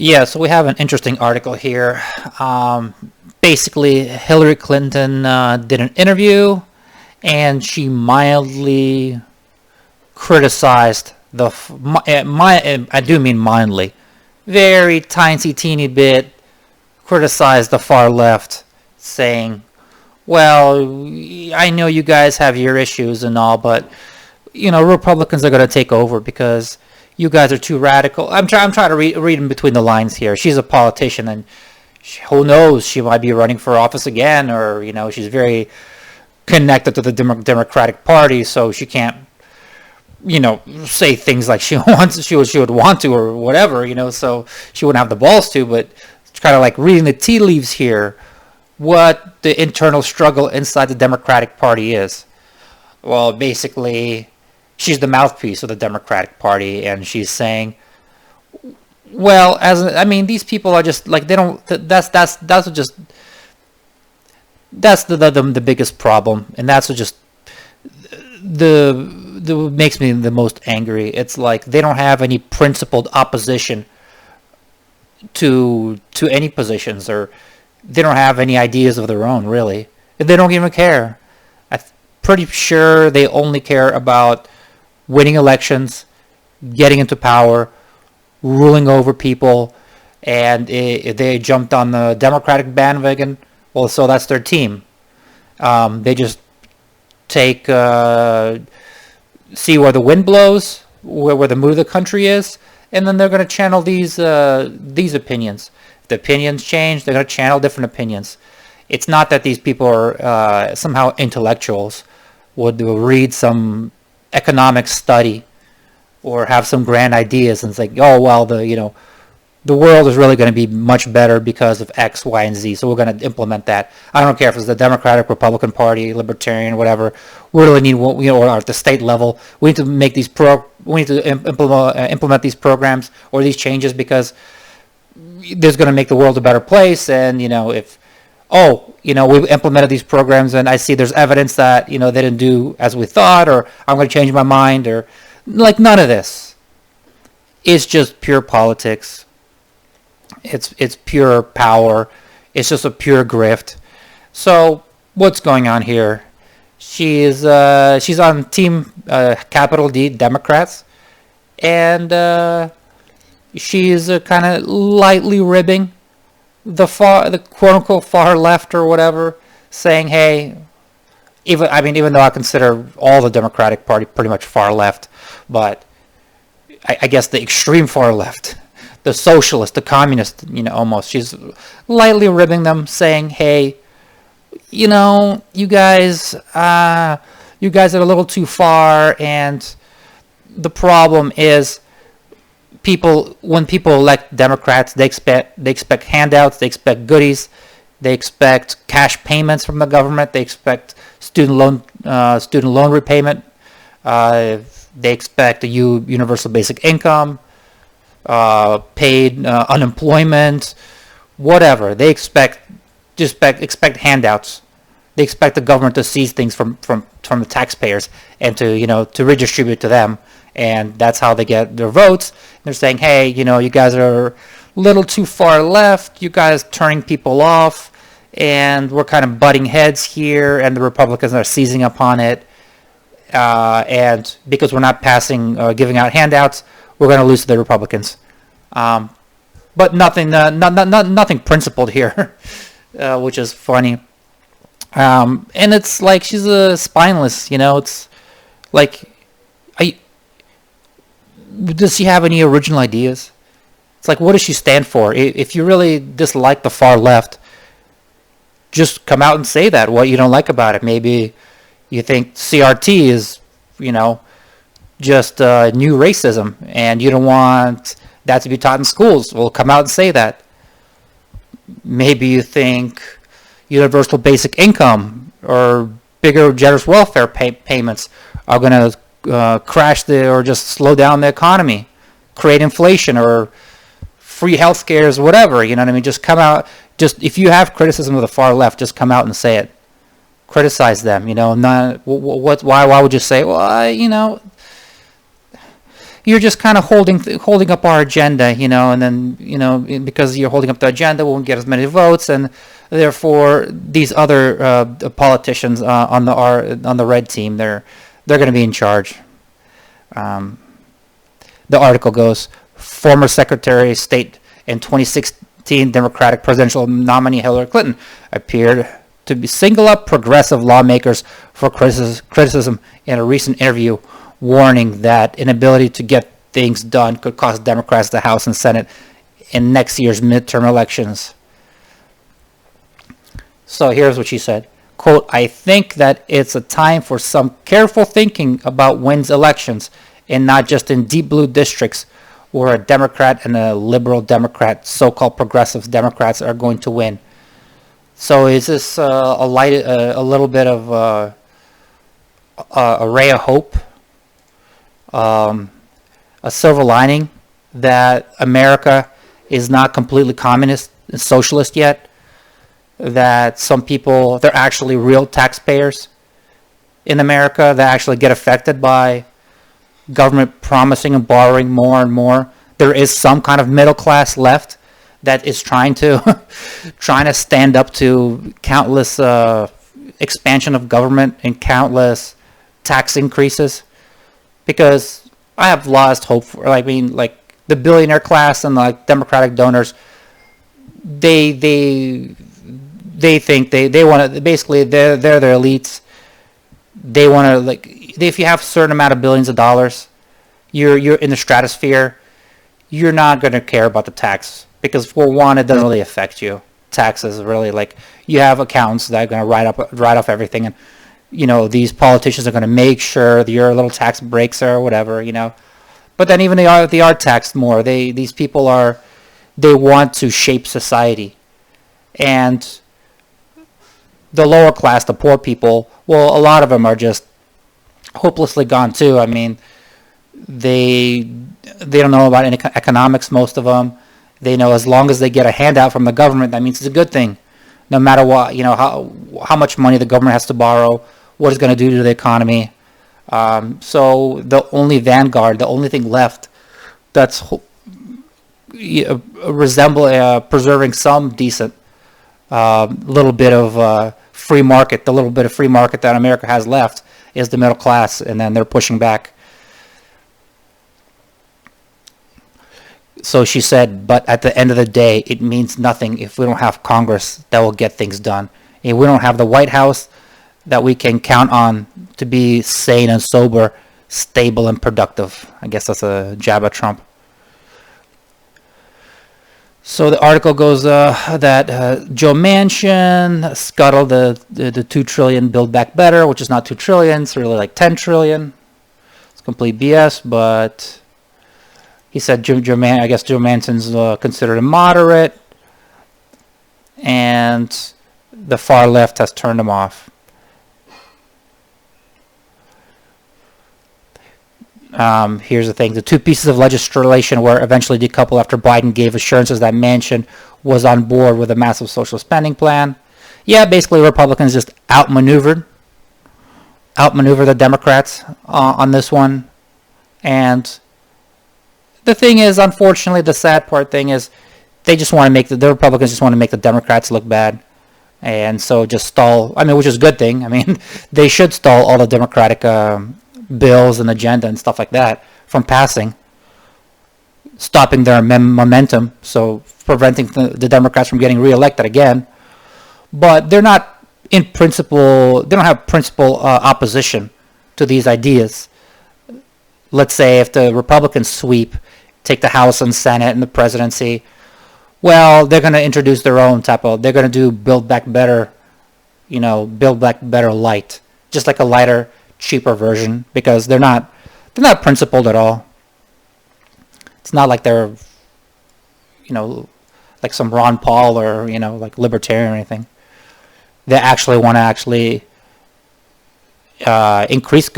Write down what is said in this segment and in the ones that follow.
Yeah, so we have an interesting article here. Basically, Hillary Clinton did an interview, and she mildly criticized I do mean mildly, very tiny, teeny bit, criticized the far left, saying, "Well, I know you guys have your issues and all, but Republicans are going to take over because you guys are too radical." I'm trying to read in between the lines here. She's a politician, and who knows, she might be running for office again, or she's very connected to the Democratic Party, so she can't say things like she would want to or whatever, so she wouldn't have the balls to. But it's kind of like reading the tea leaves here, what the internal struggle inside the Democratic Party is. Well, basically, she's the mouthpiece of the Democratic Party, and she's saying, well, these people are just like, they don't. That's the biggest problem, and that's what just the makes me the most angry. It's like they don't have any principled opposition to any positions, or they don't have any ideas of their own, really. They don't even care. I'm pretty sure they only care about winning elections, getting into power, ruling over people, and if they jumped on the Democratic bandwagon, well, so that's their team. They just take see where the wind blows, where the mood of the country is, and then they're going to channel these opinions. If the opinions change, they're going to channel different opinions. It's not that these people are somehow intellectuals, would read some economic study or have some grand ideas and say, oh well, the world is really going to be much better because of X, Y, and Z, so we're going to implement that. I don't care if it's the Democratic, Republican Party, Libertarian, whatever. We really need, or at the state level, we need to make we need to implement these programs or these changes because there's going to make the world a better place. And if we've implemented these programs and I see there's evidence that they didn't do as we thought, or I'm going to change my mind, or like, none of this. It's just pure politics. It's pure power. It's just a pure grift. So what's going on here? She's on Team Capital D Democrats, and she's kind of lightly ribbing the quote unquote far left or whatever, saying, hey, even though I consider all the Democratic Party pretty much far left, but I guess the extreme far left, the socialist, the communist, almost. She's lightly ribbing them, saying, "Hey, you guys are a little too far, and the problem is, when people elect Democrats, they expect handouts, they expect goodies, they expect cash payments from the government, they expect student loan repayment, they expect a universal basic income." Paid unemployment, whatever. They expect handouts. They expect the government to seize things from the taxpayers and to redistribute to them, and that's how they get their votes. They're saying, hey, you guys are a little too far left. You guys turning people off, and we're kind of butting heads here, and the Republicans are seizing upon it. And because we're not giving out handouts, we're going to lose to the Republicans. But nothing principled here, which is funny. And it's like she's a spineless, It's like, does she have any original ideas? It's like, what does she stand for? If you really dislike the far left, just come out and say that, what you don't like about it. Maybe you think CRT is, just new racism, and you don't want that to be taught in schools. Well, come out and say that. Maybe you think universal basic income or bigger generous welfare payments are going to crash or just slow down the economy, create inflation, or free health scares, whatever. You know what I mean? Just come out. Just, if you have criticism of the far left, just come out and say it. Criticize them. Not why would you say, well, you're just kind of holding up our agenda, and then because you're holding up the agenda, we won't get as many votes, and therefore these other politicians on the red team, they're going to be in charge. The article goes, former Secretary of State and 2016 Democratic presidential nominee Hillary Clinton appeared to single up progressive lawmakers for criticism in a recent interview, warning that inability to get things done could cost Democrats the House and Senate in next year's midterm elections. So here's what she said. Quote, I think that it's a time for some careful thinking about wins elections, and not just in deep blue districts where a Democrat and a liberal Democrat, so-called progressive Democrats, are going to win. So is this a little bit of a ray of hope, a silver lining that America is not completely communist and socialist yet? That some people, they're actually real taxpayers in America that actually get affected by government promising and borrowing more and more. There is some kind of middle class left that is trying to stand up to countless expansion of government and countless tax increases. Because I have lost hope for, like the billionaire class and the Democratic donors, they think they want to, basically they're the elites. They want to, if you have a certain amount of billions of dollars, you're in the stratosphere, you're not going to care about the tax, because for one, it doesn't really affect you. Taxes really, you have accountants that are going to write off everything, and these politicians are going to make sure that your little tax breaks or whatever, But then even they are taxed more. These people they want to shape society, and the lower class, the poor people, well, a lot of them are just hopelessly gone too. I mean, they don't know about any economics, most of them. They know as long as they get a handout from the government, that means it's a good thing. No matter what, how much money the government has to borrow, what it's going to do to the economy. So the only vanguard, the only thing left that's preserving some decent little bit of free market, the little bit of free market that America has left, is the middle class, and then they're pushing back. So she said, but at the end of the day, it means nothing if we don't have Congress that will get things done. If we don't have the White House that we can count on to be sane and sober, stable and productive. I guess that's a jab at Trump. So the article goes that Joe Manchin scuttled the $2 trillion Build Back Better, which is not $2 trillion, it's really like $10 trillion. It's complete BS, but he said Joe Manchin's considered a moderate, and the far left has turned him off. Here's the thing. The two pieces of legislation were eventually decoupled after Biden gave assurances that Manchin was on board with a massive social spending plan. Yeah, basically Republicans just outmaneuvered the Democrats on this one. And the thing is, unfortunately, the sad thing is they just want to make the Republicans just want to make the Democrats look bad. And so just stall, which is a good thing. They should stall all the Democratic bills and agenda and stuff like that from passing, stopping their momentum, so preventing the Democrats from getting reelected again. But they're not in principle, they don't have principal opposition to these ideas. Let's say if the Republicans sweep, take the House and Senate and the presidency, well, they're going to introduce their own they're going to do Build Back Better, Build Back Better light, just like a lighter, cheaper version, because they're not principled at all. It's not like they're like some Ron Paul or like libertarian or anything. They actually want to increase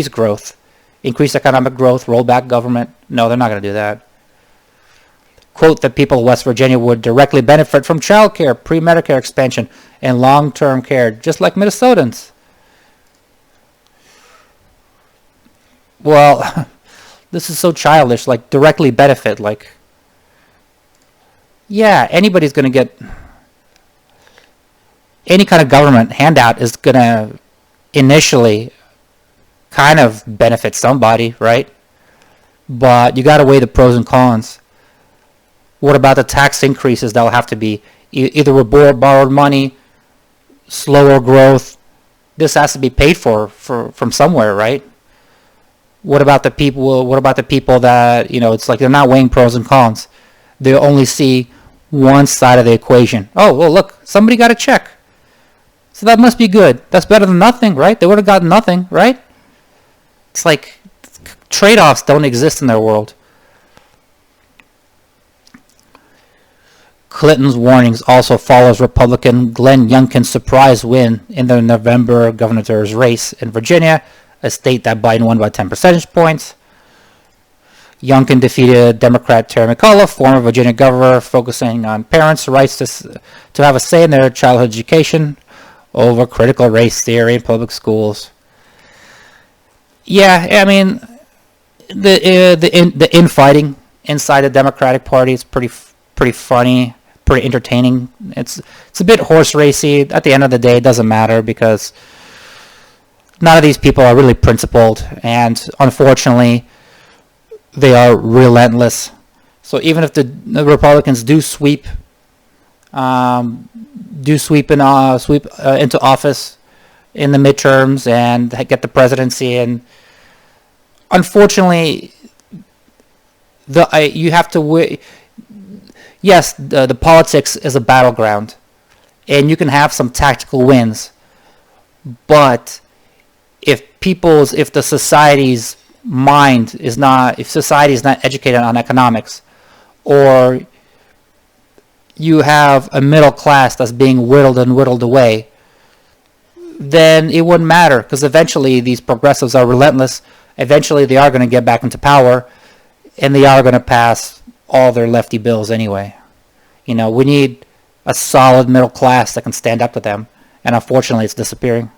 growth, increase economic growth, roll back government. No, they're not going to do that. Quote, the people of West Virginia would directly benefit from child care, pre-Medicare expansion, and long-term care, just like Minnesotans. Well, This is so childish. Like, directly benefit. Like, yeah, anybody's going to get... Any kind of government handout is going to initially kind of benefit somebody, right? But you got to weigh the pros and cons. What about the tax increases that will have to be either with borrowed money, slower growth? This has to be paid for from somewhere, right? What about the people? What about the people that, it's like they're not weighing pros and cons. They only see one side of the equation. Oh, well, look, somebody got a check. So that must be good. That's better than nothing, right? They would have gotten nothing, right? It's like trade-offs don't exist in their world. Clinton's warnings also follows Republican Glenn Youngkin's surprise win in the November governor's race in Virginia, a state that Biden won by 10 percentage points. Youngkin defeated Democrat Terry McAuliffe, former Virginia governor, focusing on parents' rights to have a say in their childhood education over critical race theory in public schools. Yeah, I mean, the infighting inside the Democratic Party is pretty funny, pretty entertaining. It's a bit horse racy. At the end of the day, it doesn't matter because none of these people are really principled, and unfortunately, they are relentless. So even if the Republicans do sweep into office in the midterms and get the presidency, and unfortunately, you have to. Yes, the politics is a battleground, and you can have some tactical wins, but if the society's mind is not, if society is not educated on economics, or you have a middle class that's being whittled away, then it wouldn't matter, because eventually these progressives are relentless. Eventually they are going to get back into power, and they are going to pass all their lefty bills anyway. We need a solid middle class that can stand up to them, and unfortunately it's disappearing.